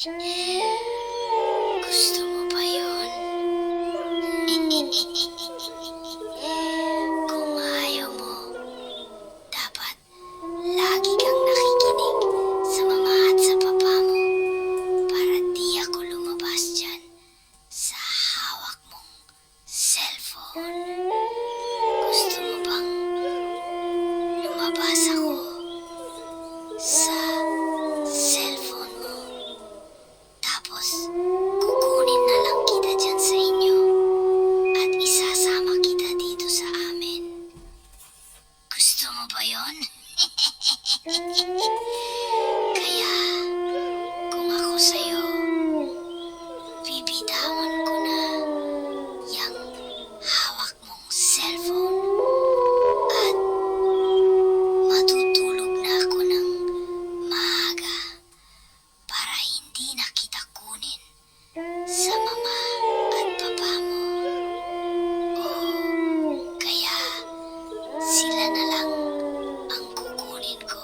Gusto mo ba yun? Kung ayaw mo, dapat lagi kang nakikinig sa mama at sa papa mo para di ako lumabas dyan sa hawak mong cellphone. Gusto mo bang lumabas ako sa cellphone mo? Tapos, kukunin na lang kita dyan sa inyo at isasama kita dito sa amin. Gusto mo ba yon? Kaya, kung ako sa'yo, bibitawan ko na yung hawak mong cellphone at matutulog na ako ng maaga para hindi na kita kunin sa mama at papa mo. O kaya sila na lang ang kukunin ko.